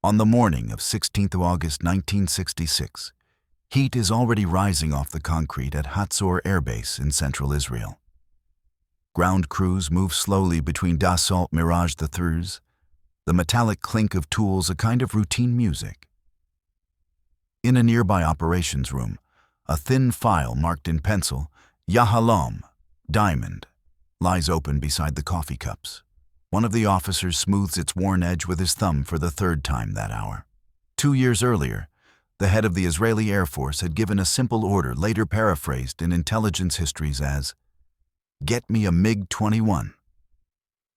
On the morning of 16th of August 1966, heat is already rising off the concrete at Hatzor Air Base in central Israel. Ground crews move slowly between Dassault Mirage III's, the metallic clink of tools a kind of routine music. In a nearby operations room, a thin file marked in pencil, Yahalom, Diamond, lies open beside the coffee cups. One of the officers smooths its worn edge with his thumb for the third time that hour. 2 years earlier, the head of the Israeli Air Force had given a simple order later paraphrased in intelligence histories as, "Get me a MiG-21."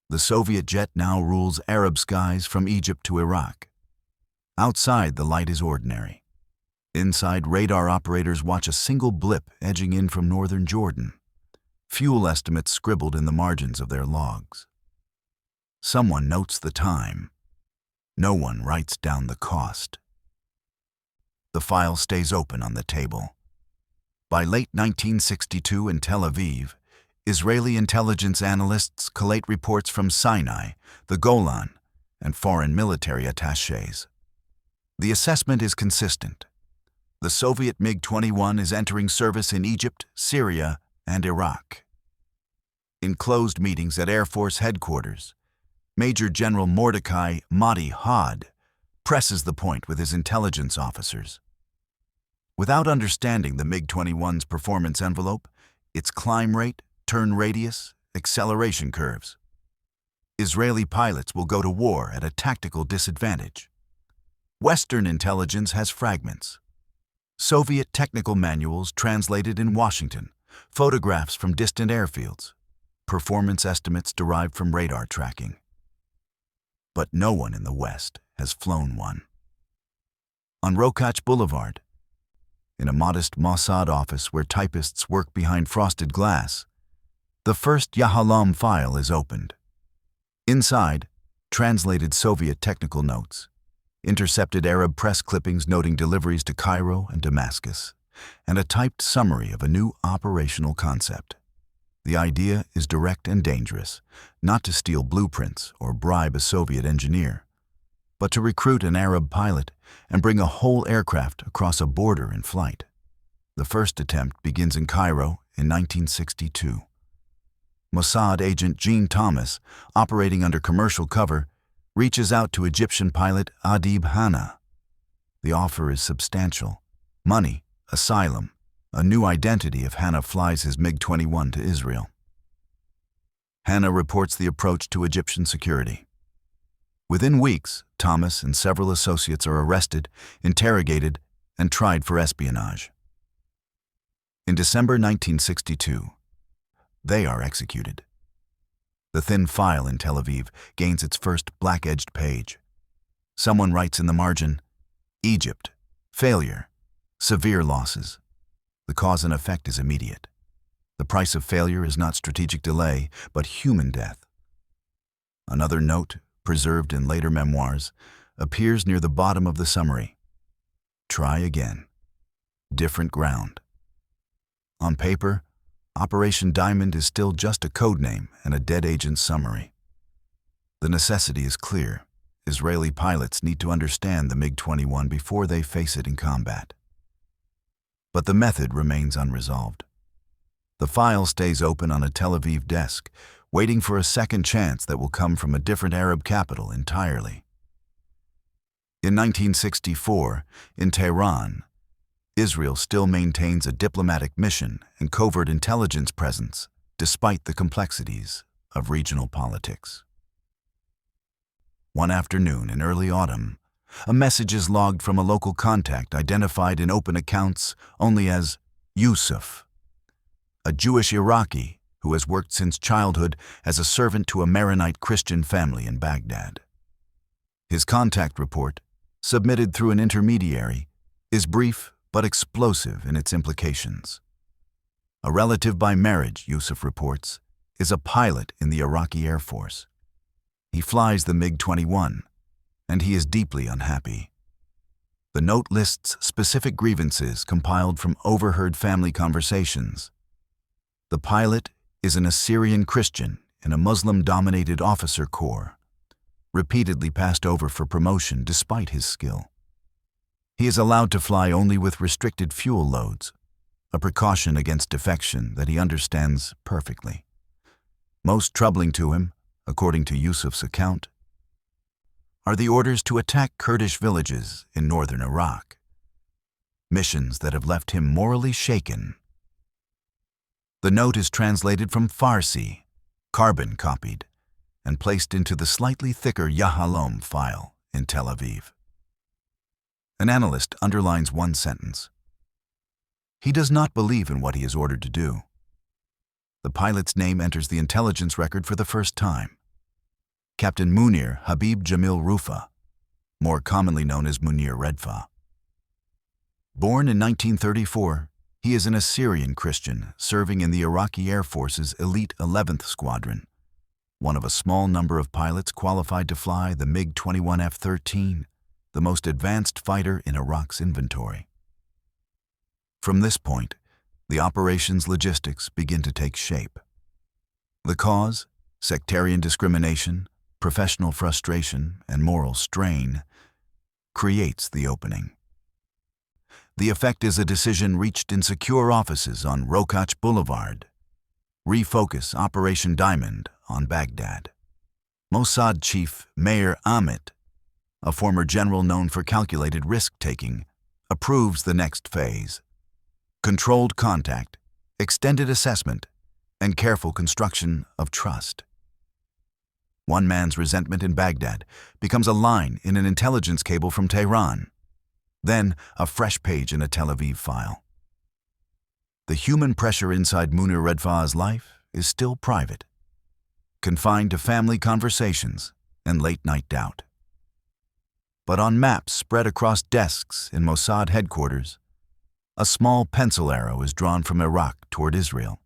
The Soviet jet now rules Arab skies from Egypt to Iraq. Outside, the light is ordinary. Inside, radar operators watch a single blip edging in from northern Jordan, fuel estimates scribbled in the margins of their logs. Someone notes the time. No one writes down the cost. The file stays open on the table. By late 1962 in Tel Aviv, Israeli intelligence analysts collate reports from Sinai, the Golan, and foreign military attachés. The assessment is consistent. The Soviet MiG-21 is entering service in Egypt, Syria, and Iraq. In closed meetings at Air Force headquarters, Major General Mordecai Madi Had presses the point with his intelligence officers. Without understanding the MiG-21's performance envelope, its climb rate, turn radius, acceleration curves, Israeli pilots will go to war at a tactical disadvantage. Western intelligence has fragments. Soviet technical manuals translated in Washington, photographs from distant airfields, performance estimates derived from radar tracking. But no one in the West has flown one. On Rokach Boulevard, in a modest Mossad office where typists work behind frosted glass, the first Yahalom file is opened. Inside, translated Soviet technical notes, intercepted Arab press clippings noting deliveries to Cairo and Damascus, and a typed summary of a new operational concept. The idea is direct and dangerous, not to steal blueprints or bribe a Soviet engineer, but to recruit an Arab pilot and bring a whole aircraft across a border in flight. The first attempt begins in Cairo in 1962. Mossad agent Gene Thomas, operating under commercial cover, reaches out to Egyptian pilot Adib Hanna. The offer is substantial: money, asylum, a new identity if Hanna flies his MiG-21 to Israel. Hanna reports the approach to Egyptian security. Within weeks, Thomas and several associates are arrested, interrogated, and tried for espionage. In December 1962, they are executed. The thin file in Tel Aviv gains its first black-edged page. Someone writes in the margin, "Egypt, failure, severe losses." The cause and effect is immediate. The price of failure is not strategic delay, but human death. Another note, preserved in later memoirs, appears near the bottom of the summary. Try again. Different ground. On paper, Operation Diamond is still just a code name and a dead agent's summary. The necessity is clear. Israeli pilots need to understand the MiG-21 before they face it in combat. But the method remains unresolved. The file stays open on a Tel Aviv desk, waiting for a second chance that will come from a different Arab capital entirely. In 1964, in Tehran, Israel still maintains a diplomatic mission and covert intelligence presence, despite the complexities of regional politics. One afternoon in early autumn, a message is logged from a local contact identified in open accounts only as Yusuf, a Jewish Iraqi who has worked since childhood as a servant to a Maronite Christian family in Baghdad. His contact report, submitted through an intermediary, is brief but explosive in its implications. A relative by marriage, Yusuf reports, is a pilot in the Iraqi Air Force. He flies the MiG-21, and he is deeply unhappy. The note lists specific grievances compiled from overheard family conversations. The pilot is an Assyrian Christian in a Muslim-dominated officer corps. repeatedly passed over for promotion despite his skill. He is allowed to fly only with restricted fuel loads, a precaution against defection that he understands perfectly. Most troubling to him, according to Yusuf's account, are the orders to attack Kurdish villages in northern Iraq, missions that have left him morally shaken. The note is translated from Farsi, carbon copied, and placed into the slightly thicker Yahalom file in Tel Aviv. An analyst underlines one sentence. He does not believe in what he is ordered to do. The pilot's name enters the intelligence record for the first time. Captain Munir Habib Jamil Rufa, more commonly known as Munir Redfa. Born in 1934, he is an Assyrian Christian serving in the Iraqi Air Force's elite 11th Squadron, one of a small number of pilots qualified to fly the MiG-21 F-13, the most advanced fighter in Iraq's inventory. From this point, the operation's logistics begin to take shape. The cause, sectarian discrimination, professional frustration, and moral strain, creates the opening. The effect is a decision reached in secure offices on Rokach Boulevard. Refocus Operation Diamond on Baghdad. Mossad chief Meir Amit, a former general known for calculated risk-taking, approves the next phase. Controlled contact, extended assessment, and careful construction of trust. One man's resentment in Baghdad becomes a line in an intelligence cable from Tehran, then a fresh page in a Tel Aviv file. The human pressure inside Munir Redfa's life is still private, confined to family conversations and late-night doubt. But on maps spread across desks in Mossad headquarters, a small pencil arrow is drawn from Iraq toward Israel.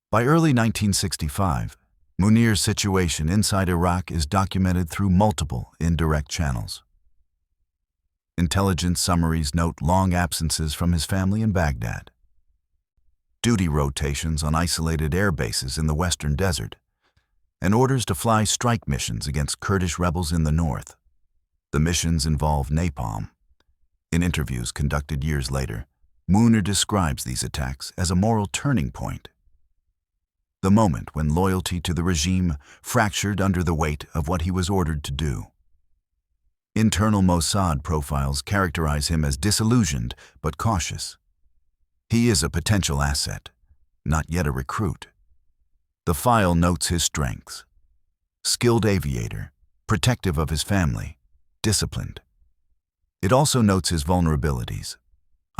By early 1965, Munir's situation inside Iraq is documented through multiple indirect channels. Intelligence summaries note long absences from his family in Baghdad, duty rotations on isolated air bases in the western desert, and orders to fly strike missions against Kurdish rebels in the north. The missions involve napalm. In interviews conducted years later, Munir describes these attacks as a moral turning point. The moment when loyalty to the regime fractured under the weight of what he was ordered to do. Internal Mossad profiles characterize him as disillusioned but cautious. He is a potential asset, not yet a recruit. The file notes his strengths: skilled aviator, protective of his family, disciplined. It also notes his vulnerabilities: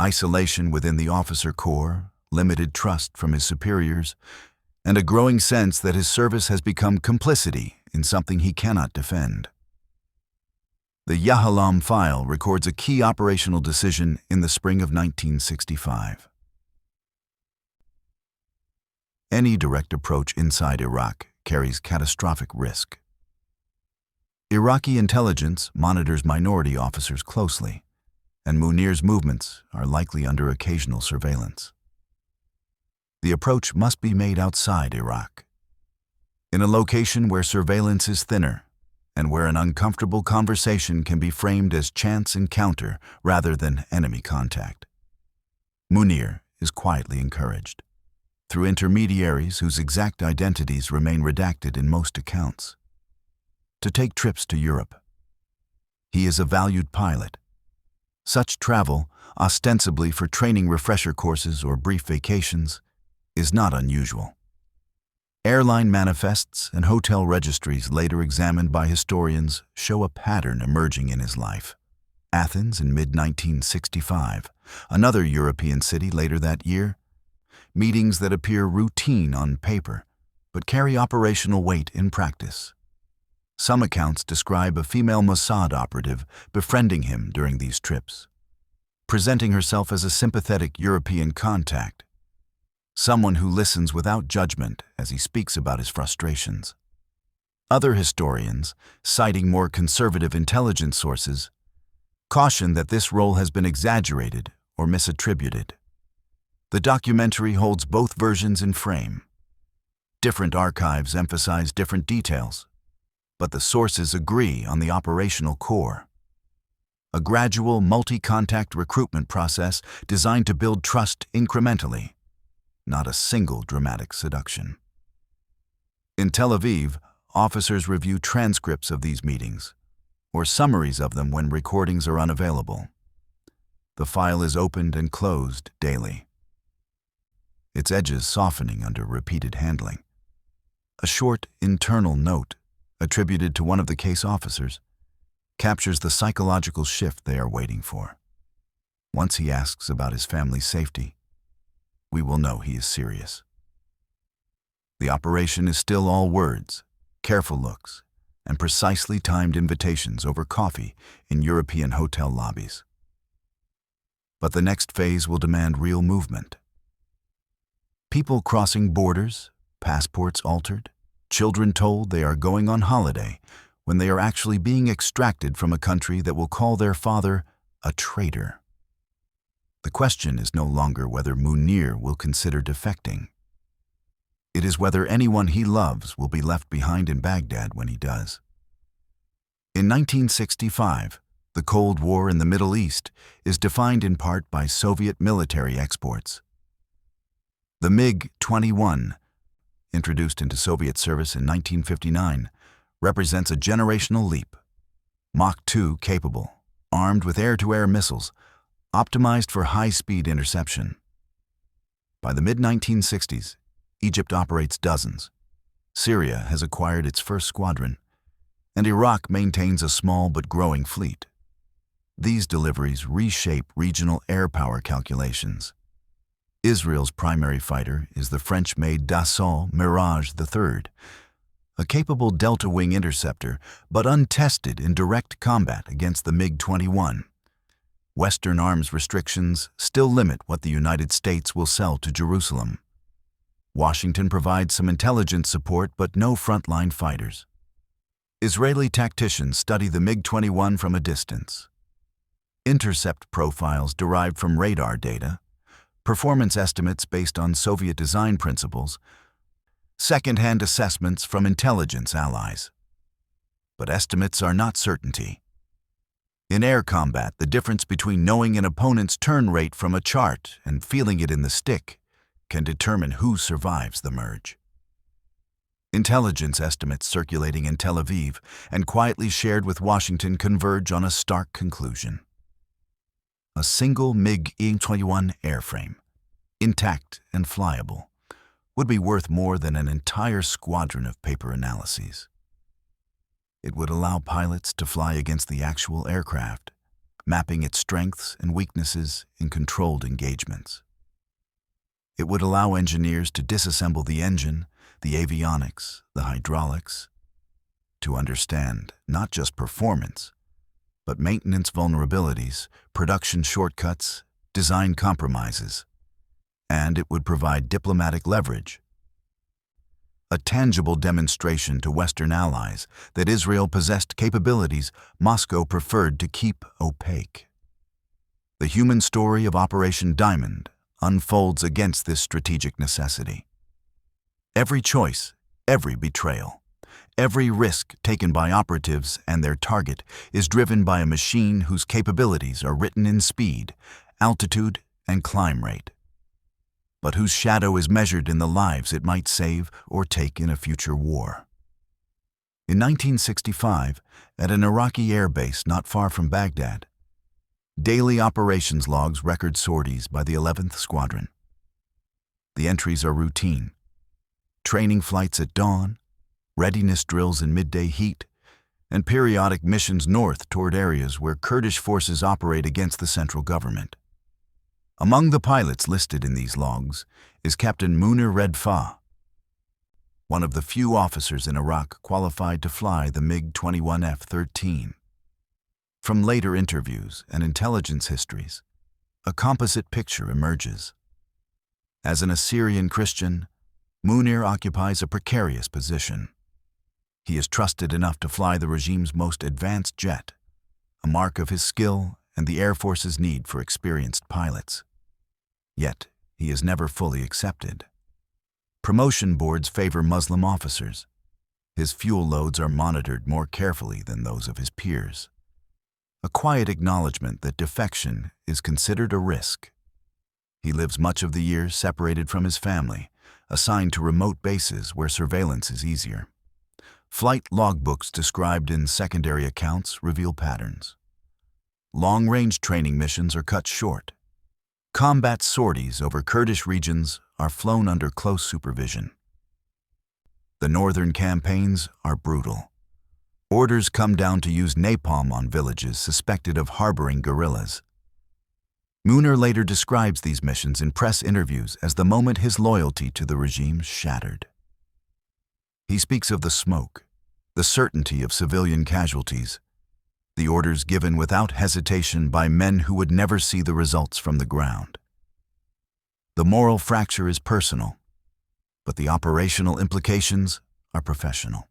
isolation within the officer corps, limited trust from his superiors, and a growing sense that his service has become complicity in something he cannot defend. The Yahalom file records a key operational decision in the spring of 1965. Any direct approach inside Iraq carries catastrophic risk. Iraqi intelligence monitors minority officers closely, and Munir's movements are likely under occasional surveillance. The approach must be made outside Iraq, in a location where surveillance is thinner and where an uncomfortable conversation can be framed as chance encounter rather than enemy contact. Munir is quietly encouraged, through intermediaries whose exact identities remain redacted in most accounts, to take trips to Europe. He is a valued pilot. Such travel, ostensibly for training refresher courses or brief vacations, is not unusual. Airline manifests and hotel registries later examined by historians show a pattern emerging in his life. Athens in mid-1965, another European city later that year, meetings that appear routine on paper but carry operational weight in practice. Some accounts describe a female Mossad operative befriending him during these trips, presenting herself as a sympathetic European contact, someone who listens without judgment as he speaks about his frustrations. Other historians, citing more conservative intelligence sources, caution that this role has been exaggerated or misattributed. The documentary holds both versions in frame. Different archives emphasize different details, but the sources agree on the operational core. A gradual, multi-contact recruitment process designed to build trust incrementally, not a single dramatic seduction. In Tel Aviv, officers review transcripts of these meetings, or summaries of them when recordings are unavailable. The file is opened and closed daily, its edges softening under repeated handling. A short internal note, attributed to one of the case officers, captures the psychological shift they are waiting for. Once he asks about his family's safety, we will know he is serious. The operation is still all words, careful looks, and precisely timed invitations over coffee in European hotel lobbies. But the next phase will demand real movement. People crossing borders, passports altered, children told they are going on holiday when they are actually being extracted from a country that will call their father a traitor. The question is no longer whether Munir will consider defecting. It is whether anyone he loves will be left behind in Baghdad when he does. In 1965, the Cold War in the Middle East is defined in part by Soviet military exports. The MiG-21, introduced into Soviet service in 1959, represents a generational leap. Mach 2 capable, armed with air-to-air missiles, optimized for high-speed interception. By the mid-1960s, Egypt operates dozens. Syria has acquired its first squadron, and Iraq maintains a small but growing fleet. These deliveries reshape regional air power calculations. Israel's primary fighter is the French-made Dassault Mirage III, a capable delta-wing interceptor but untested in direct combat against the MiG-21. Western arms restrictions still limit what the United States will sell to Jerusalem. Washington provides some intelligence support but no frontline fighters. Israeli tacticians study the MiG-21 from a distance. Intercept profiles derived from radar data, performance estimates based on Soviet design principles, second-hand assessments from intelligence allies. But estimates are not certainty. In air combat, the difference between knowing an opponent's turn rate from a chart and feeling it in the stick can determine who survives the merge. Intelligence estimates circulating in Tel Aviv and quietly shared with Washington converge on a stark conclusion. A single MiG-21 airframe, intact and flyable, would be worth more than an entire squadron of paper analyses. It would allow pilots to fly against the actual aircraft, mapping its strengths and weaknesses in controlled engagements. It would allow engineers to disassemble the engine, the avionics, the hydraulics, to understand not just performance, but maintenance vulnerabilities, production shortcuts, design compromises. And it would provide diplomatic leverage, a tangible demonstration to Western allies that Israel possessed capabilities Moscow preferred to keep opaque. The human story of Operation Diamond unfolds against this strategic necessity. Every choice, every betrayal, every risk taken by operatives and their target is driven by a machine whose capabilities are written in speed, altitude, and climb rate, but whose shadow is measured in the lives it might save or take in a future war. In 1965, at an Iraqi air base not far from Baghdad, daily operations logs record sorties by the 11th Squadron. The entries are routine: training flights at dawn, readiness drills in midday heat, and periodic missions north toward areas where Kurdish forces operate against the central government. Among the pilots listed in these logs is Captain Munir Redfa, one of the few officers in Iraq qualified to fly the MiG-21 F-13. From later interviews and intelligence histories, a composite picture emerges. As an Assyrian Christian, Munir occupies a precarious position. He is trusted enough to fly the regime's most advanced jet, a mark of his skill and the Air Force's need for experienced pilots. Yet, he is never fully accepted. Promotion boards favor Muslim officers. His fuel loads are monitored more carefully than those of his peers. A quiet acknowledgement that defection is considered a risk. He lives much of the year separated from his family, assigned to remote bases where surveillance is easier. Flight logbooks described in secondary accounts reveal patterns. Long-range training missions are cut short. Combat sorties over Kurdish regions are flown under close supervision. The northern campaigns are brutal. Orders come down to use napalm on villages suspected of harboring guerrillas. Munir later describes these missions in press interviews as the moment his loyalty to the regime shattered. He speaks of the smoke, the certainty of civilian casualties, the orders given without hesitation by men who would never see the results from the ground. The moral fracture is personal, but the operational implications are professional.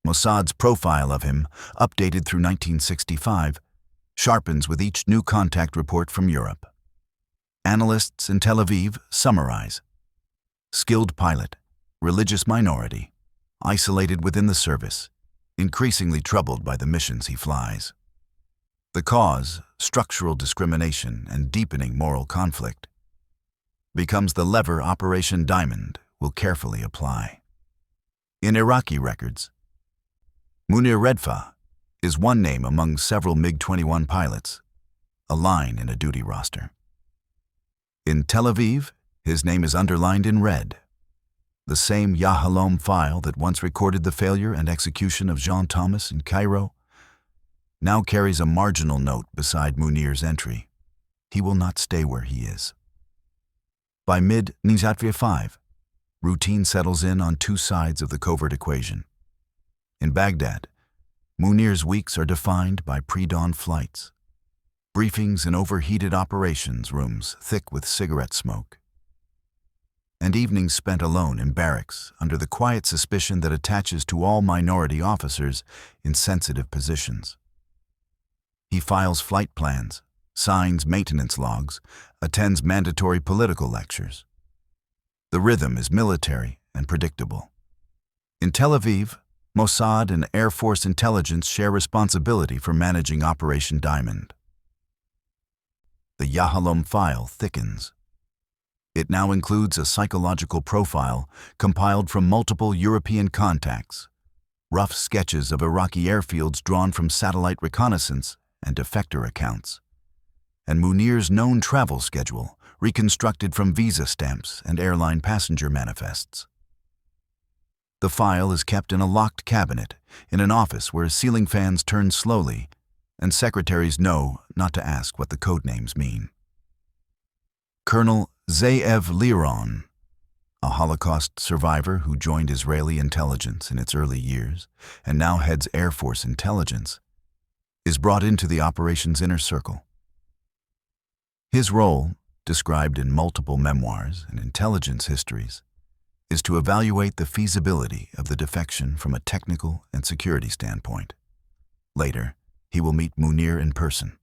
Mossad's profile of him, updated through 1965, sharpens with each new contact report from Europe. Analysts in Tel Aviv summarize: skilled pilot, religious minority, isolated within the service, increasingly troubled by the missions he flies. The cause, structural discrimination and deepening moral conflict, becomes the lever Operation Diamond will carefully apply. In Iraqi records, Munir Redfa is one name among several MiG-21 pilots, a line in a duty roster. In Tel Aviv, his name is underlined in red. The same Yahalom file that once recorded the failure and execution of Jean Thomas in Cairo now carries a marginal note beside Munir's entry. He will not stay where he is. By mid-1975, routine settles in on two sides of the covert equation. In Baghdad, Munir's weeks are defined by pre-dawn flights, briefings in overheated operations rooms thick with cigarette smoke, and evenings spent alone in barracks under the quiet suspicion that attaches to all minority officers in sensitive positions. He files flight plans, signs maintenance logs, attends mandatory political lectures. The rhythm is military and predictable. In Tel Aviv, Mossad and Air Force intelligence share responsibility for managing Operation Diamond. The Yahalom file thickens. It now includes a psychological profile compiled from multiple European contacts, rough sketches of Iraqi airfields drawn from satellite reconnaissance and defector accounts, and Munir's known travel schedule reconstructed from visa stamps and airline passenger manifests. The file is kept in a locked cabinet in an office where ceiling fans turn slowly and secretaries know not to ask what the codenames mean. Colonel Ze'ev Liron, a Holocaust survivor who joined Israeli intelligence in its early years and now heads Air Force intelligence, is brought into the operation's inner circle. His role, described in multiple memoirs and intelligence histories, is to evaluate the feasibility of the defection from a technical and security standpoint. Later, he will meet Munir in person,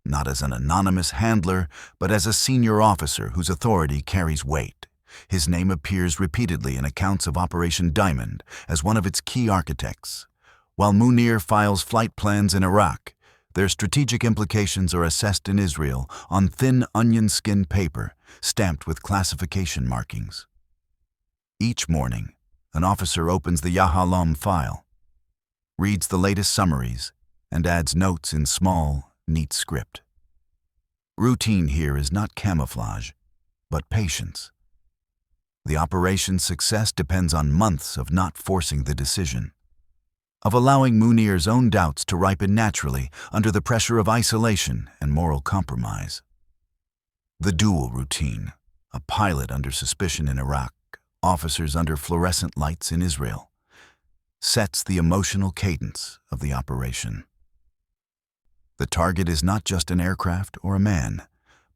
not as an anonymous handler, but as a senior officer whose authority carries weight. His name appears repeatedly in accounts of Operation Diamond as one of its key architects. While Munir files flight plans in Iraq, their strategic implications are assessed in Israel on thin onion skin paper stamped with classification markings. Each morning, an officer opens the Yahalom file, reads the latest summaries, and adds notes in small, neat script. Routine here is not camouflage, but patience. The operation's success depends on months of not forcing the decision, of allowing Munir's own doubts to ripen naturally under the pressure of isolation and moral compromise. The dual routine, a pilot under suspicion in Iraq, officers under fluorescent lights in Israel, sets the emotional cadence of the operation. The target is not just an aircraft or a man,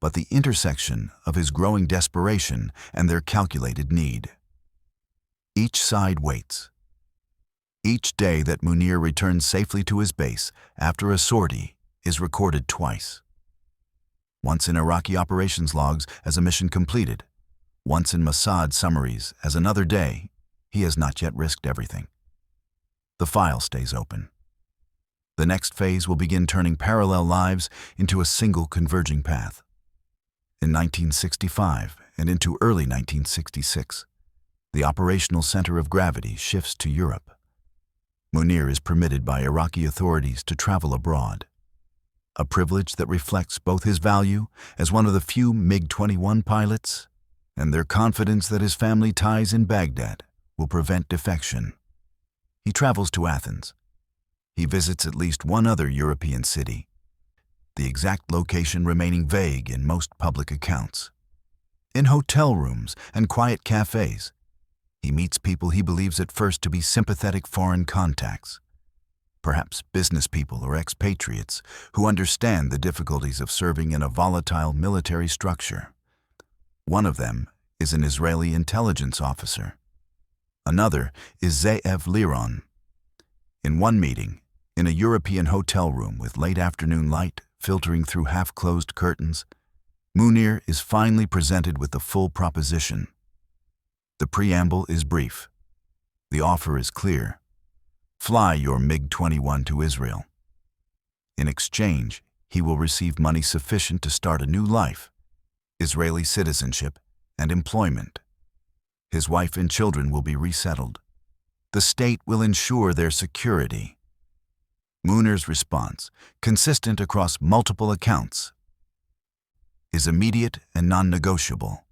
but the intersection of his growing desperation and their calculated need. Each side waits. Each day that Munir returns safely to his base after a sortie is recorded twice. Once in Iraqi operations logs as a mission completed, once in Mossad summaries as another day, he has not yet risked everything. The file stays open. The next phase will begin turning parallel lives into a single converging path. In 1965 and into early 1966, the operational center of gravity shifts to Europe. Munir is permitted by Iraqi authorities to travel abroad, a privilege that reflects both his value as one of the few MiG-21 pilots and their confidence that his family ties in Baghdad will prevent defection. He travels to Athens. He visits at least one other European city, the exact location remaining vague in most public accounts. In hotel rooms and quiet cafes, he meets people he believes at first to be sympathetic foreign contacts, perhaps business people or expatriates who understand the difficulties of serving in a volatile military structure. One of them is an Israeli intelligence officer. Another is Ze'ev Liron. In one meeting, in a European hotel room with late afternoon light filtering through half-closed curtains, Munir is finally presented with the full proposition. The preamble is brief. The offer is clear. Fly your MiG-21 to Israel. In exchange, he will receive money sufficient to start a new life, Israeli citizenship, and employment. His wife and children will be resettled. The state will ensure their security. Munir's response, consistent across multiple accounts, is immediate and non-negotiable.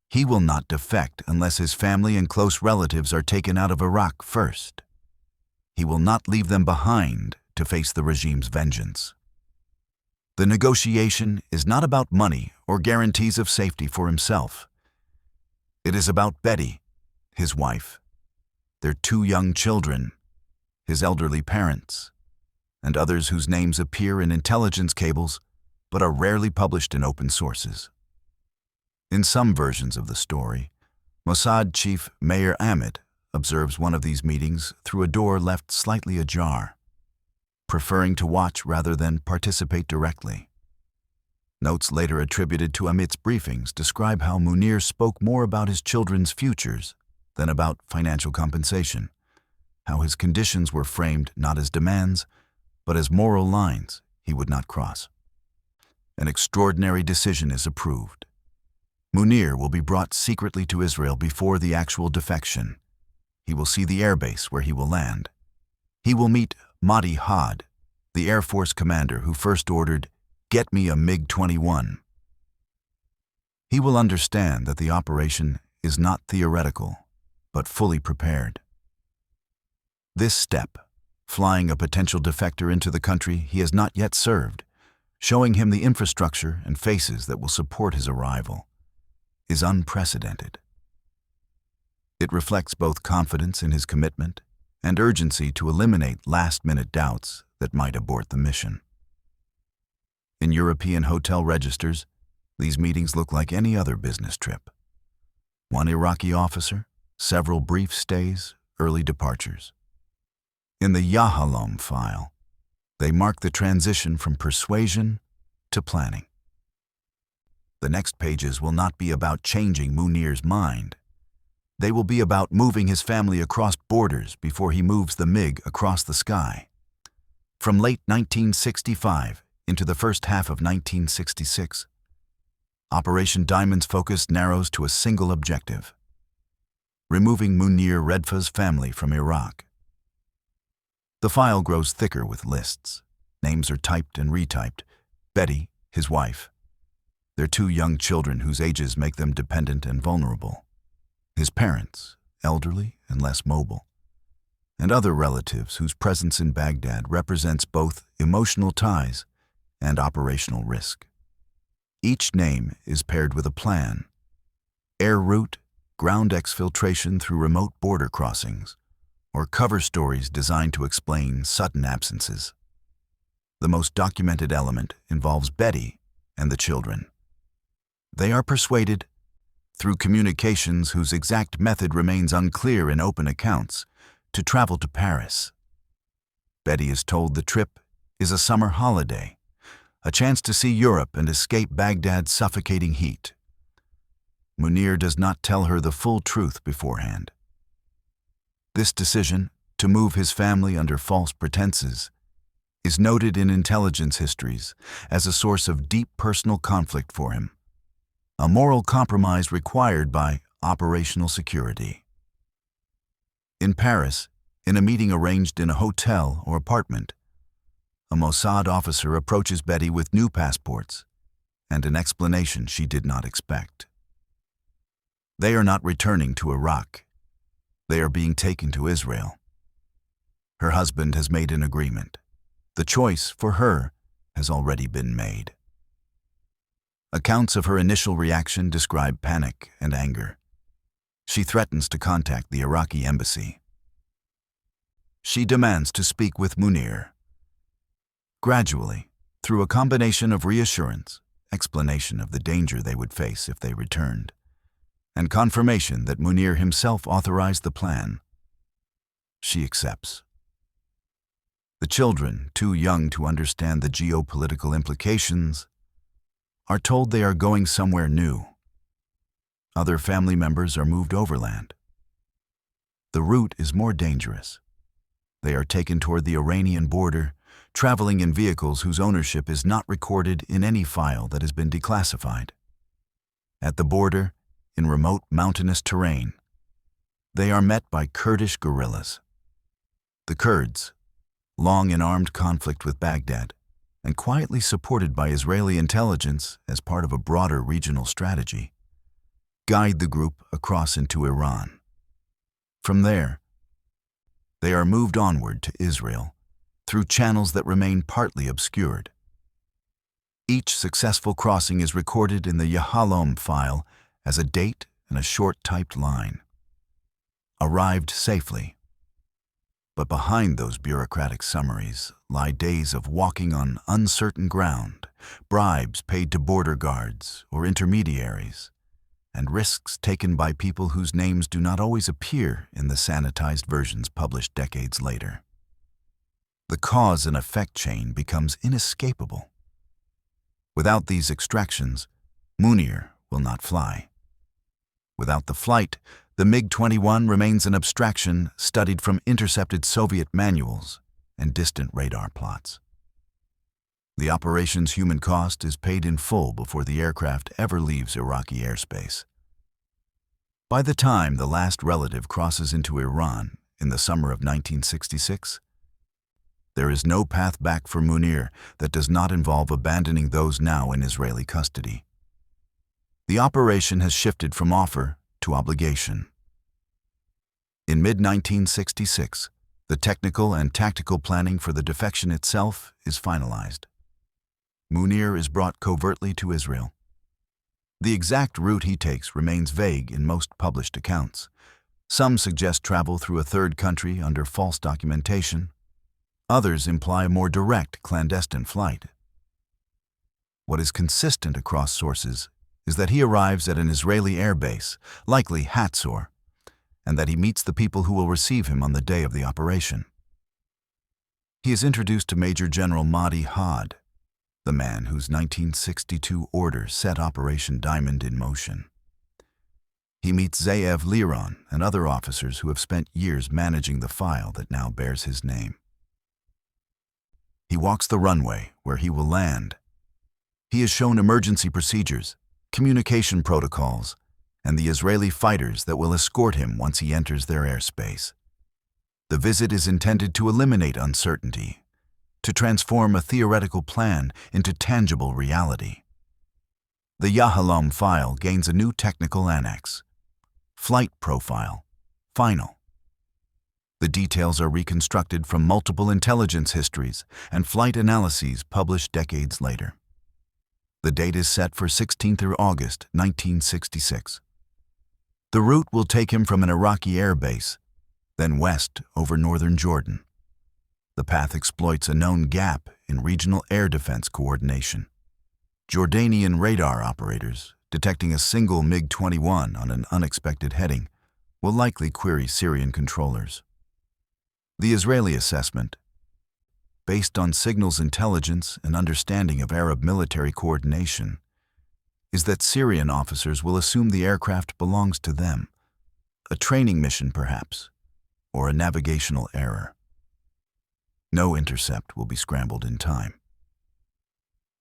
He will not defect unless his family and close relatives are taken out of Iraq first. He will not leave them behind to face the regime's vengeance. The negotiation is not about money or guarantees of safety for himself. It is about Betty, his wife, their 2 young children, his elderly parents, and others whose names appear in intelligence cables but are rarely published in open sources. In some versions of the story, Mossad chief Meir Amit observes one of these meetings through a door left slightly ajar, preferring to watch rather than participate directly. Notes later attributed to Amit's briefings describe how Munir spoke more about his children's futures than about financial compensation, how his conditions were framed not as demands, but as moral lines he would not cross. An extraordinary decision is approved. Munir will be brought secretly to Israel before the actual defection. He will see the airbase where he will land. He will meet Madi Had, the Air Force commander who first ordered, "Get me a MiG-21." He will understand that the operation is not theoretical, but fully prepared. This step, flying a potential defector into the country he has not yet served, showing him the infrastructure and faces that will support his arrival, is unprecedented. It reflects both confidence in his commitment and urgency to eliminate last-minute doubts that might abort the mission. In European hotel registers, these meetings look like any other business trip. One Iraqi officer, several brief stays, early departures. In the Yahalom file, they mark the transition from persuasion to planning. The next pages will not be about changing Munir's mind. They will be about moving his family across borders before he moves the MiG across the sky. From late 1965 into the first half of 1966, Operation Diamond's focus narrows to a single objective: removing Munir Redfa's family from Iraq. The file grows thicker with lists. Names are typed and retyped. Betty, his wife, their 2 young children whose ages make them dependent and vulnerable, his parents, elderly and less mobile, and other relatives whose presence in Baghdad represents both emotional ties and operational risk. Each name is paired with a plan: air route, ground exfiltration through remote border crossings, or cover stories designed to explain sudden absences. The most documented element involves Betty and the children. They are persuaded, through communications whose exact method remains unclear in open accounts, to travel to Paris. Betty is told the trip is a summer holiday, a chance to see Europe and escape Baghdad's suffocating heat. Munir does not tell her the full truth beforehand. This decision, to move his family under false pretenses, is noted in intelligence histories as a source of deep personal conflict for him, a moral compromise required by operational security. In Paris, in a meeting arranged in a hotel or apartment, a Mossad officer approaches Betty with new passports and an explanation she did not expect. They are not returning to Iraq. They are being taken to Israel. Her husband has made an agreement. The choice, for her, has already been made. Accounts of her initial reaction describe panic and anger. She threatens to contact the Iraqi embassy. She demands to speak with Munir. Gradually, through a combination of reassurance, explanation of the danger they would face if they returned, and confirmation that Munir himself authorized the plan, she accepts. The children, too young to understand the geopolitical implications, are told they are going somewhere new. Other family members are moved overland. The route is more dangerous. They are taken toward the Iranian border, traveling in vehicles whose ownership is not recorded in any file that has been declassified. At the border, in remote mountainous terrain, they are met by Kurdish guerrillas. The Kurds, long in armed conflict with Baghdad, and quietly supported by Israeli intelligence as part of a broader regional strategy, guide the group across into Iran. From there, they are moved onward to Israel through channels that remain partly obscured. Each successful crossing is recorded in the Yahalom file as a date and a short typed line. Arrived safely. But behind those bureaucratic summaries lie days of walking on uncertain ground, bribes paid to border guards or intermediaries, and risks taken by people whose names do not always appear in the sanitized versions published decades later. The cause and effect chain becomes inescapable. Without these extractions, Munir will not fly. Without the flight, the MiG-21 remains an abstraction studied from intercepted Soviet manuals and distant radar plots. The operation's human cost is paid in full before the aircraft ever leaves Iraqi airspace. By the time the last relative crosses into Iran in the summer of 1966, there is no path back for Munir that does not involve abandoning those now in Israeli custody. The operation has shifted from offer to obligation. In mid-1966, the technical and tactical planning for the defection itself is finalized. Munir is brought covertly to Israel. The exact route he takes remains vague in most published accounts. Some suggest travel through a third country under false documentation. Others imply a more direct clandestine flight. What is consistent across sources is that he arrives at an Israeli airbase, likely Hatzor, and that he meets the people who will receive him on the day of the operation. He is introduced to Major General Mahdi Had, the man whose 1962 order set Operation Diamond in motion. He meets Zeev Liron and other officers who have spent years managing the file that now bears his name. He walks the runway where he will land. He is shown emergency procedures, communication protocols, and the Israeli fighters that will escort him once he enters their airspace. The visit is intended to eliminate uncertainty, to transform a theoretical plan into tangible reality. The Yahalom file gains a new technical annex, Flight Profile, Final. The details are reconstructed from multiple intelligence histories and flight analyses published decades later. The date is set for 16th August 1966. The route will take him from an Iraqi airbase, then west over northern Jordan. The path exploits a known gap in regional air defense coordination. Jordanian radar operators, detecting a single MiG-21 on an unexpected heading, will likely query Syrian controllers. The Israeli assessment, based on signals intelligence and understanding of Arab military coordination, is that Syrian officers will assume the aircraft belongs to them. A training mission, perhaps, or a navigational error. No intercept will be scrambled in time.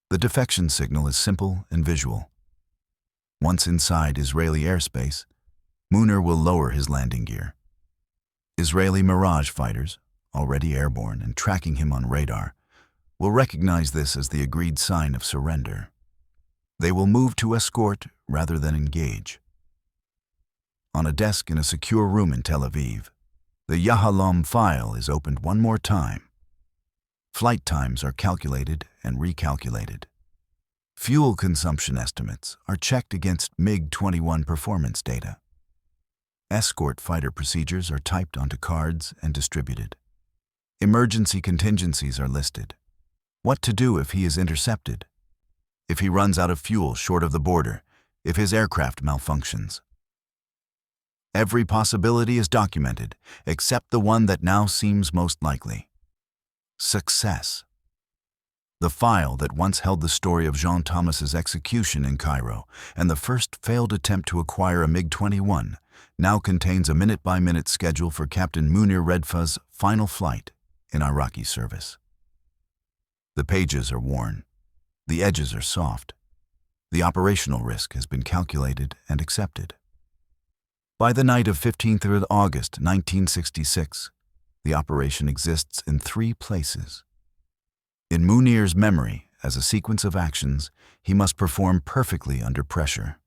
The defection signal is simple and visual. Once inside Israeli airspace, Munir will lower his landing gear. Israeli Mirage fighters, already airborne and tracking him on radar, will recognize this as the agreed sign of surrender. They will move to escort rather than engage. On a desk in a secure room in Tel Aviv, the Yahalom file is opened one more time. Flight times are calculated and recalculated. Fuel consumption estimates are checked against MiG-21 performance data. Escort fighter procedures are typed onto cards and distributed. Emergency contingencies are listed. What to do if he is intercepted? If he runs out of fuel short of the border? If his aircraft malfunctions? Every possibility is documented, except the one that now seems most likely. Success. The file that once held the story of Jean Thomas's execution in Cairo and the first failed attempt to acquire a MiG-21 now contains a minute-by-minute schedule for Captain Munir Redfa's final flight in Iraqi service. The pages are worn. The edges are soft. The operational risk has been calculated and accepted. By the night of 15th of August 1966, the operation exists in 3 places. In Munir's memory, as a sequence of actions, he must perform perfectly under pressure.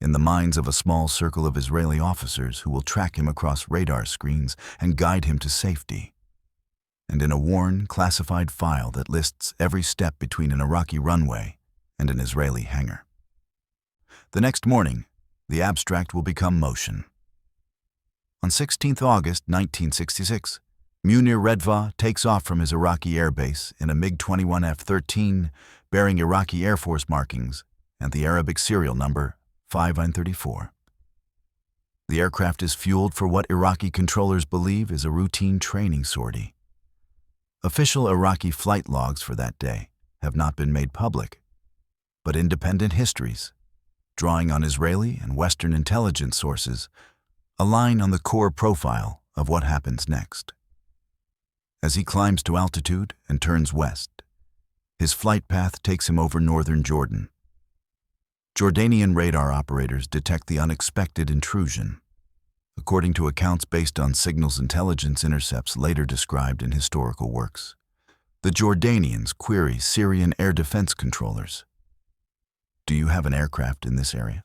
In the minds of a small circle of Israeli officers who will track him across radar screens and guide him to safety. And in a worn, classified file that lists every step between an Iraqi runway and an Israeli hangar. The next morning, the abstract will become motion. On 16th August 1966, Munir Redfa takes off from his Iraqi airbase in a MiG-21 F-13 bearing Iraqi Air Force markings and the Arabic serial number 5934. The aircraft is fueled for what Iraqi controllers believe is a routine training sortie. Official Iraqi flight logs for that day have not been made public, but independent histories, drawing on Israeli and Western intelligence sources, align on the core profile of what happens next. As he climbs to altitude and turns west, his flight path takes him over northern Jordan. Jordanian radar operators detect the unexpected intrusion, according to accounts based on signals intelligence intercepts later described in historical works. The Jordanians query Syrian air defense controllers. Do you have an aircraft in this area?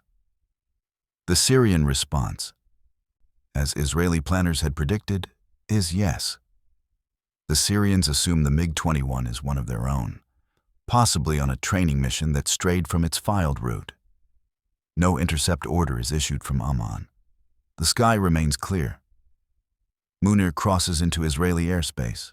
The Syrian response, as Israeli planners had predicted, is yes. The Syrians assume the MiG-21 is one of their own, possibly on a training mission that strayed from its filed route. No intercept order is issued from Amman. The sky remains clear. Munir crosses into Israeli airspace.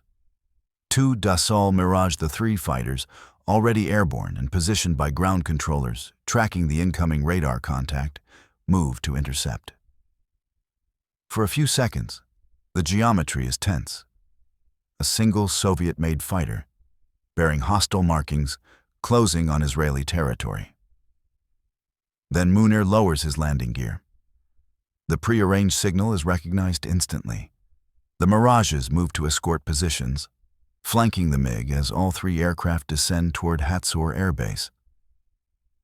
2 Dassault Mirage III fighters, already airborne and positioned by ground controllers tracking the incoming radar contact, move to intercept. For a few seconds, the geometry is tense. A single Soviet-made fighter, bearing hostile markings, closing on Israeli territory. Then Munir lowers his landing gear. The prearranged signal is recognized instantly. The Mirages move to escort positions, flanking the MiG as all 3 aircraft descend toward Hatzor Air Base.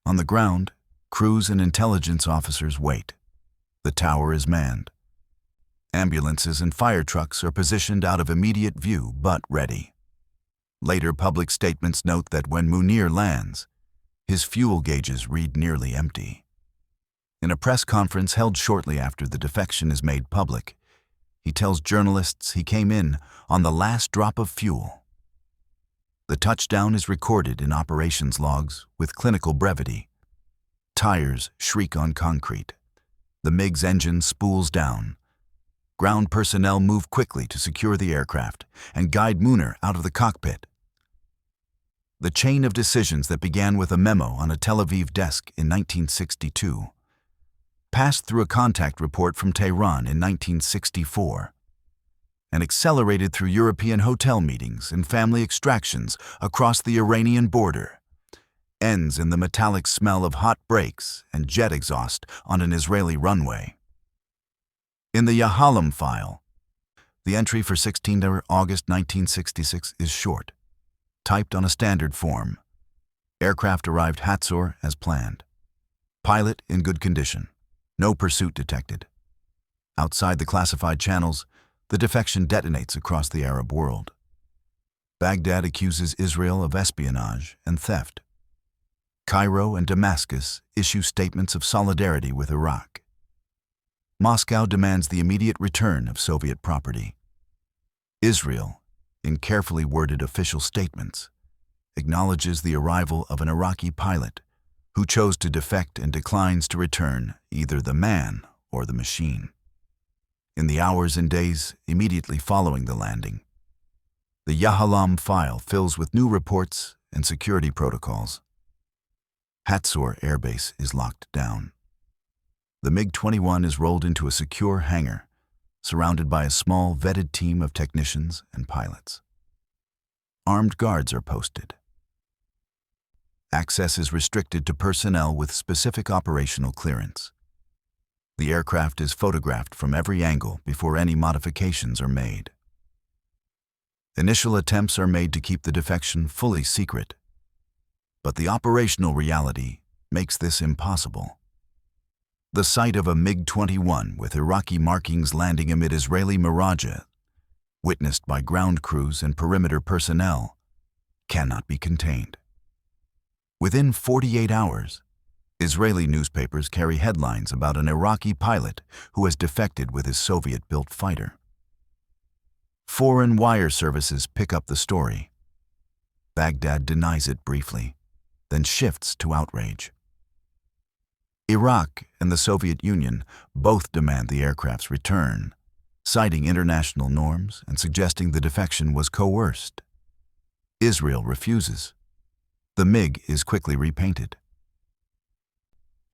On the ground, crews and intelligence officers wait. The tower is manned. Ambulances and fire trucks are positioned out of immediate view but ready. Later public statements note that when Munir lands, his fuel gauges read nearly empty. In a press conference held shortly after the defection is made public, he tells journalists he came in on the last drop of fuel. The touchdown is recorded in operations logs with clinical brevity. Tires shriek on concrete. The MiG's engine spools down. Ground personnel move quickly to secure the aircraft and guide Munir out of the cockpit. The chain of decisions that began with a memo on a Tel Aviv desk in 1962 passed through a contact report from Tehran in 1964 and accelerated through European hotel meetings and family extractions across the Iranian border, ends in the metallic smell of hot brakes and jet exhaust on an Israeli runway. In the Yahalom file, The entry for 16 August 1966 is short, typed on a standard form. Aircraft arrived Hatzor as planned. Pilot in good condition. No pursuit detected. Outside the classified channels, the defection detonates across the Arab world. Baghdad accuses Israel of espionage and theft. Cairo and Damascus issue statements of solidarity with Iraq. Moscow demands the immediate return of Soviet property. Israel, in carefully worded official statements, acknowledges the arrival of an Iraqi pilot who chose to defect and declines to return either the man or the machine. In the hours and days immediately following the landing, the Yahalam file fills with new reports and security protocols. Hatzor Air Base is locked down. The MiG-21 is rolled into a secure hangar, surrounded by a small, vetted team of technicians and pilots. Armed guards are posted. Access is restricted to personnel with specific operational clearance. The aircraft is photographed from every angle before any modifications are made. Initial attempts are made to keep the defection fully secret, but the operational reality makes this impossible. The sight of a MiG-21 with Iraqi markings landing amid Israeli Mirages, witnessed by ground crews and perimeter personnel, cannot be contained. Within 48 hours, Israeli newspapers carry headlines about an Iraqi pilot who has defected with his Soviet-built fighter. Foreign wire services pick up the story. Baghdad denies it briefly, then shifts to outrage. Iraq and the Soviet Union both demand the aircraft's return, citing international norms and suggesting the defection was coerced. Israel refuses. The MiG is quickly repainted.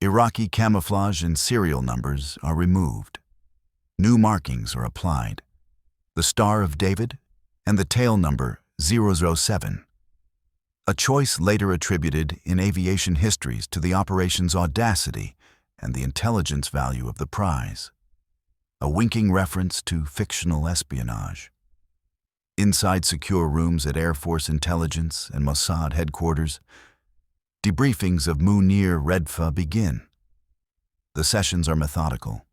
Iraqi camouflage and serial numbers are removed. New markings are applied. The Star of David and the tail number 007. A choice later attributed in aviation histories to the operation's audacity and the intelligence value of the prize. A winking reference to fictional espionage. Inside secure rooms at Air Force Intelligence and Mossad headquarters, debriefings of Munir Redfa begin. The sessions are methodical.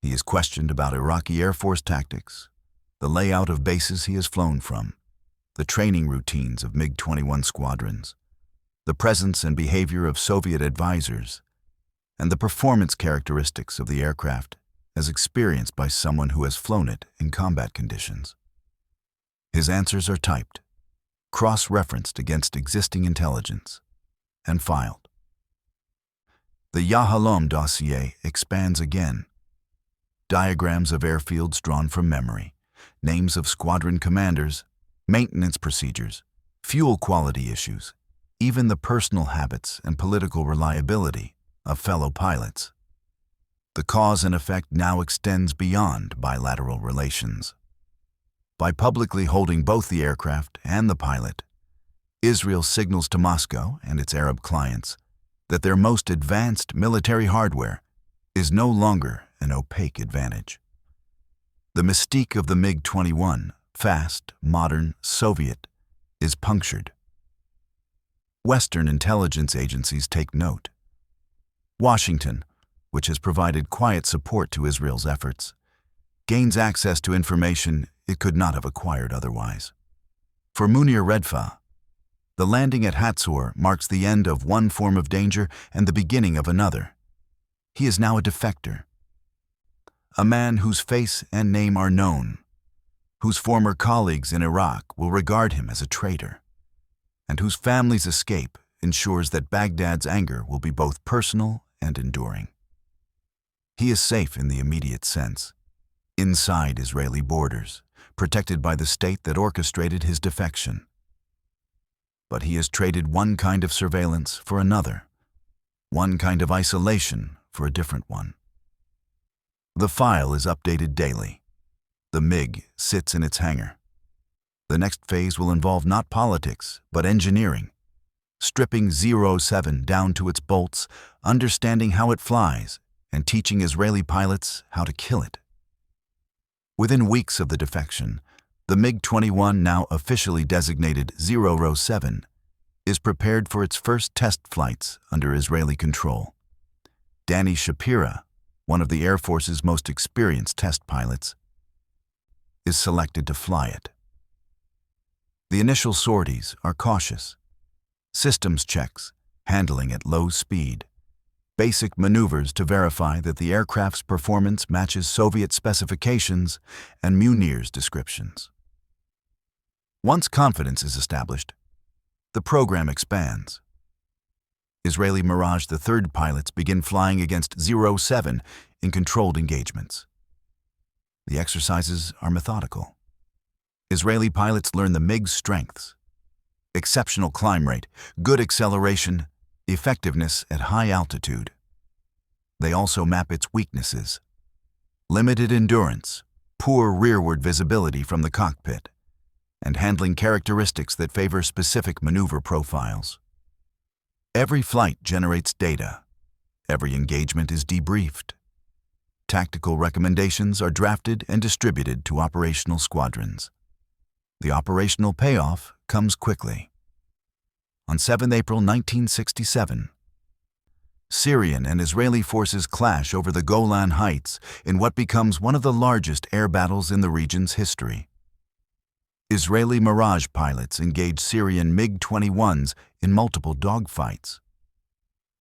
He is questioned about Iraqi Air Force tactics, the layout of bases he has flown from, the training routines of MiG-21 squadrons, the presence and behavior of Soviet advisors, and the performance characteristics of the aircraft as experienced by someone who has flown it in combat conditions. His answers are typed, cross-referenced against existing intelligence, and filed. The Yahalom dossier expands again. Diagrams of airfields drawn from memory, names of squadron commanders, maintenance procedures, fuel quality issues, even the personal habits and political reliability of fellow pilots. The cause and effect now extends beyond bilateral relations. By publicly holding both the aircraft and the pilot, Israel signals to Moscow and its Arab clients that their most advanced military hardware is no longer an opaque advantage. The mystique of the MiG-21, fast, modern, Soviet, is punctured. Western intelligence agencies take note. Washington, which has provided quiet support to Israel's efforts, gains access to information it could not have acquired otherwise. For Munir Redfa, the landing at Hatzor marks the end of one form of danger and the beginning of another. He is now a defector. A man whose face and name are known, whose former colleagues in Iraq will regard him as a traitor, and whose family's escape ensures that Baghdad's anger will be both personal and enduring. He is safe in the immediate sense, inside Israeli borders, protected by the state that orchestrated his defection. But he has traded one kind of surveillance for another, one kind of isolation for a different one. The file is updated daily. The MiG sits in its hangar. The next phase will involve not politics, but engineering, stripping 07 down to its bolts, understanding how it flies, and teaching Israeli pilots how to kill it. Within weeks of the defection, the MiG-21, now officially designated 007, is prepared for its first test flights under Israeli control. Danny Shapira, one of the Air Force's most experienced test pilots, is selected to fly it. The initial sorties are cautious. Systems checks, handling at low speed, basic maneuvers to verify that the aircraft's performance matches Soviet specifications and Munir's descriptions. Once confidence is established, the program expands. Israeli Mirage III pilots begin flying against 07 in controlled engagements. The exercises are methodical. Israeli pilots learn the MiG's strengths: exceptional climb rate, good acceleration, effectiveness at high altitude. They also map its weaknesses: limited endurance, poor rearward visibility from the cockpit, and handling characteristics that favor specific maneuver profiles. Every flight generates data. Every engagement is debriefed. Tactical recommendations are drafted and distributed to operational squadrons. The operational payoff comes quickly. On 7 April 1967, Syrian and Israeli forces clash over the Golan Heights in what becomes one of the largest air battles in the region's history. Israeli Mirage pilots engage Syrian MiG-21s in multiple dogfights.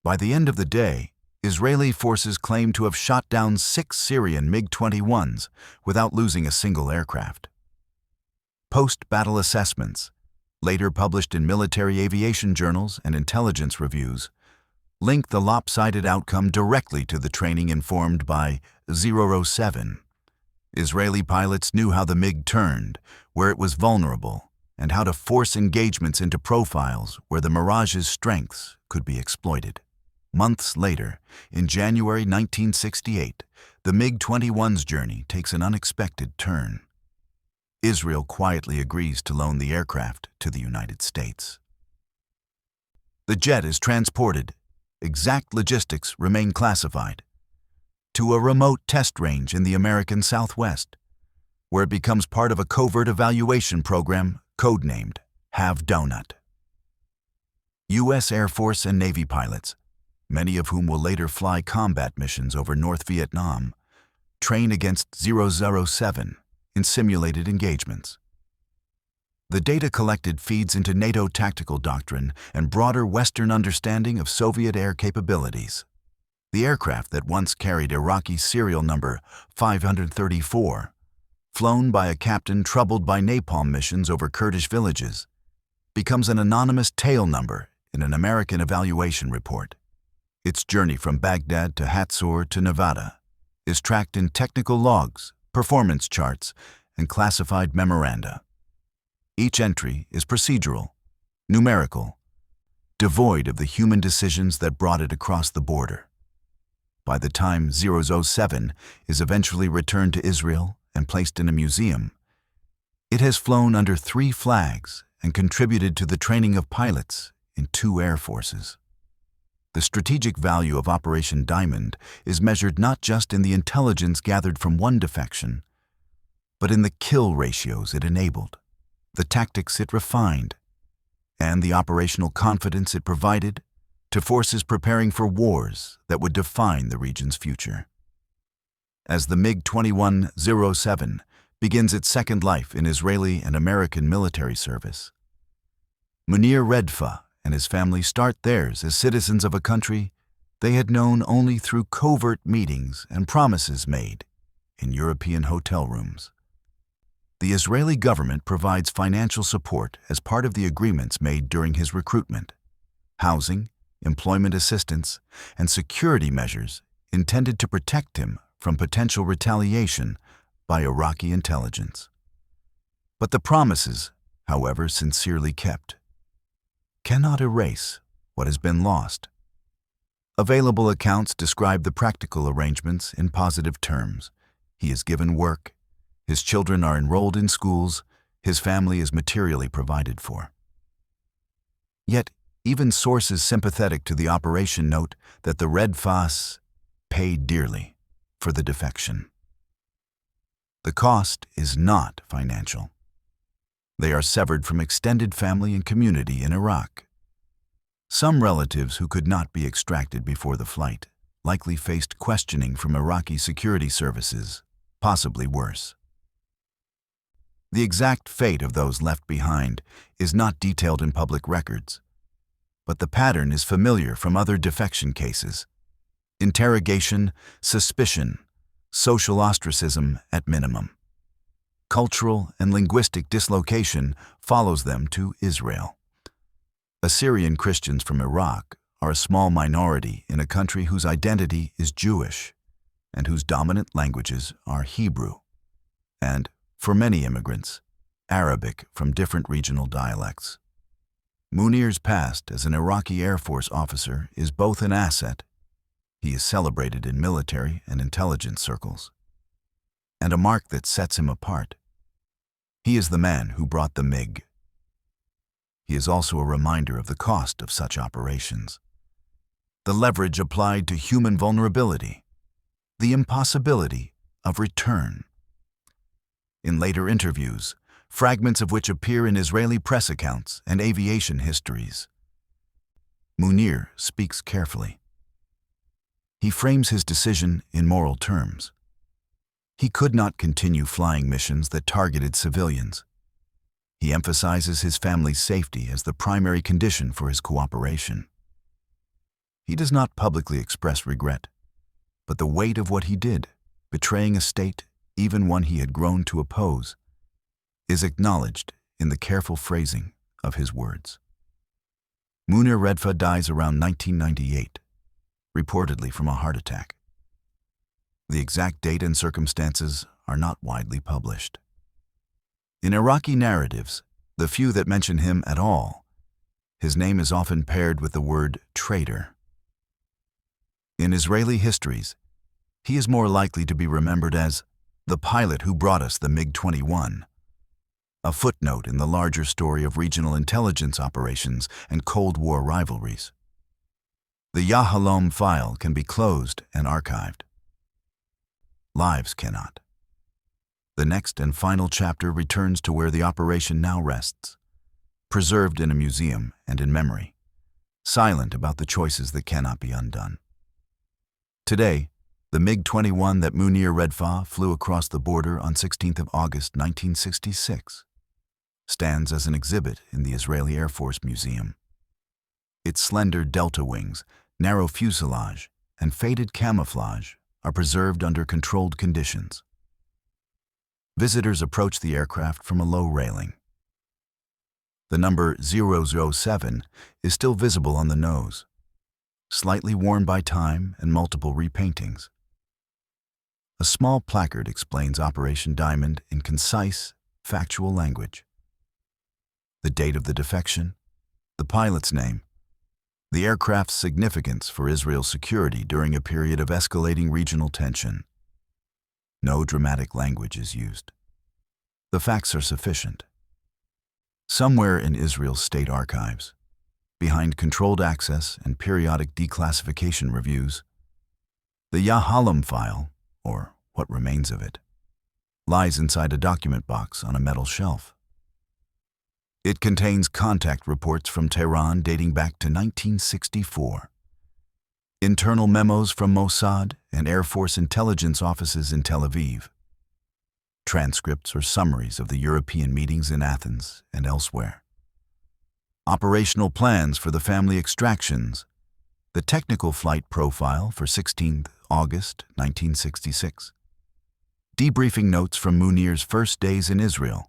By the end of the day, Israeli forces claim to have shot down 6 Syrian MiG-21s without losing a single aircraft. Post-battle assessments, later published in military aviation journals and intelligence reviews, link the lopsided outcome directly to the training informed by 007. Israeli pilots knew how the MiG turned, where it was vulnerable, and how to force engagements into profiles where the Mirage's strengths could be exploited. Months later, in January 1968, the MiG-21's journey takes an unexpected turn. Israel quietly agrees to loan the aircraft to the United States. The jet is transported. Exact logistics remain classified, to a remote test range in the American Southwest, where it becomes part of a covert evaluation program codenamed Have Donut. U.S. Air Force and Navy pilots, many of whom will later fly combat missions over North Vietnam, train against 007 in simulated engagements. The data collected feeds into NATO tactical doctrine and broader Western understanding of Soviet air capabilities. The aircraft that once carried Iraqi serial number 534, flown by a captain troubled by napalm missions over Kurdish villages, becomes an anonymous tail number in an American evaluation report. Its journey from Baghdad to Hatzor to Nevada is tracked in technical logs, performance charts, and classified memoranda. Each entry is procedural, numerical, devoid of the human decisions that brought it across the border. By the time 007 is eventually returned to Israel and placed in a museum, it has flown under 3 flags and contributed to the training of pilots in 2 air forces. The strategic value of Operation Diamond is measured not just in the intelligence gathered from one defection, but in the kill ratios it enabled, the tactics it refined, and the operational confidence it provided to forces preparing for wars that would define the region's future. As the MiG-21-07 begins its second life in Israeli and American military service, Munir Redfa and his family start theirs as citizens of a country they had known only through covert meetings and promises made in European hotel rooms. The Israeli government provides financial support as part of the agreements made during his recruitment: housing, employment assistance, and security measures intended to protect him from potential retaliation by Iraqi intelligence. But the promises, however sincerely kept, cannot erase what has been lost. Available accounts describe the practical arrangements in positive terms. He is given work, his children are enrolled in schools, his family is materially provided for. Yet, even sources sympathetic to the operation note that the Redfas paid dearly for the defection. The cost is not financial. They are severed from extended family and community in Iraq. Some relatives who could not be extracted before the flight likely faced questioning from Iraqi security services, possibly worse. The exact fate of those left behind is not detailed in public records, but the pattern is familiar from other defection cases. Interrogation, suspicion, social ostracism at minimum. Cultural and linguistic dislocation follows them to Israel. Assyrian Christians from Iraq are a small minority in a country whose identity is Jewish and whose dominant languages are Hebrew and, for many immigrants, Arabic from different regional dialects. Munir's past as an Iraqi Air Force officer is both an asset — he is celebrated in military and intelligence circles — and a mark that sets him apart. He is the man who brought the MiG. He is also a reminder of the cost of such operations. The leverage applied to human vulnerability, the impossibility of return. In later interviews, fragments of which appear in Israeli press accounts and aviation histories, Munir speaks carefully. He frames his decision in moral terms. He could not continue flying missions that targeted civilians. He emphasizes his family's safety as the primary condition for his cooperation. He does not publicly express regret, but the weight of what he did, betraying a state, even one he had grown to oppose, is acknowledged in the careful phrasing of his words. Munir Redfa dies around 1998, reportedly from a heart attack. The exact date and circumstances are not widely published. In Iraqi narratives, the few that mention him at all, his name is often paired with the word traitor. In Israeli histories, he is more likely to be remembered as the pilot who brought us the MiG-21, a footnote in the larger story of regional intelligence operations and Cold War rivalries. The Yahalom file can be closed and archived. Lives cannot. The next and final chapter returns to where the operation now rests, preserved in a museum and in memory, silent about the choices that cannot be undone. Today, the MiG-21 that Munir Redfa flew across the border on 16th of August 1966 stands as an exhibit in the Israeli Air Force Museum. Its slender delta wings, narrow fuselage, and faded camouflage are preserved under controlled conditions. Visitors approach the aircraft from a low railing. The number 007 is still visible on the nose, slightly worn by time and multiple repaintings. A small placard explains Operation Diamond in concise, factual language. The date of the defection, the pilot's name, the aircraft's significance for Israel's security during a period of escalating regional tension. No dramatic language is used. The facts are sufficient. Somewhere in Israel's state archives, behind controlled access and periodic declassification reviews, the Yahalom file, or what remains of it, lies inside a document box on a metal shelf. It contains contact reports from Tehran dating back to 1964, internal memos from Mossad and Air Force intelligence offices in Tel Aviv, transcripts or summaries of the European meetings in Athens and elsewhere, operational plans for the family extractions, the technical flight profile for 16th August 1966, debriefing notes from Munir's first days in Israel,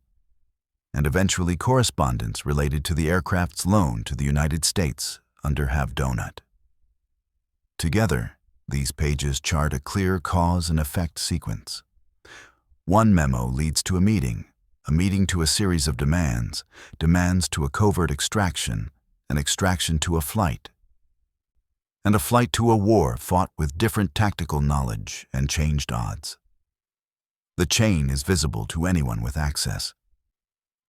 and eventually correspondence related to the aircraft's loan to the United States under Havdonut. Together, these pages chart a clear cause and effect sequence. One memo leads to a meeting to a series of demands to a covert extraction, an extraction to a flight, and a flight to a war fought with different tactical knowledge and changed odds. The chain is visible to anyone with access.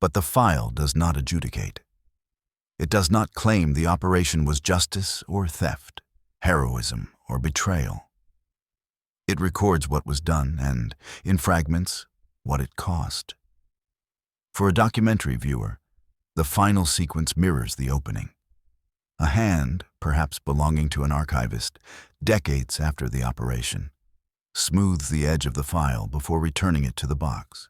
But the file does not adjudicate. It does not claim the operation was justice or theft, heroism or betrayal. It records what was done and, in fragments, what it cost. For a documentary viewer, the final sequence mirrors the opening. A hand, perhaps belonging to an archivist, decades after the operation, smooths the edge of the file before returning it to the box.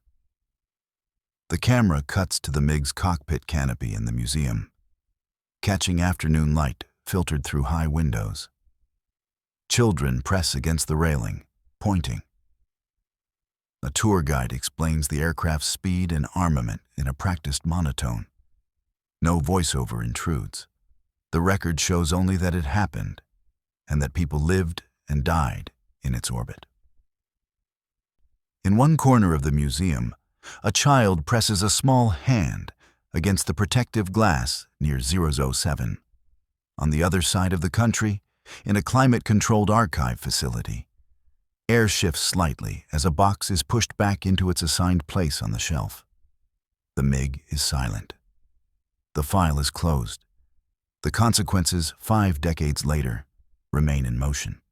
The camera cuts to the MiG's cockpit canopy in the museum, catching afternoon light filtered through high windows. Children press against the railing, pointing. A tour guide explains the aircraft's speed and armament in a practiced monotone. No voiceover intrudes. The record shows only that it happened, and that people lived and died in its orbit. In one corner of the museum, a child presses a small hand against the protective glass near 007. On the other side of the country, in a climate-controlled archive facility, air shifts slightly as a box is pushed back into its assigned place on the shelf. The MiG is silent. The file is closed. The consequences, 5 decades later, remain in motion.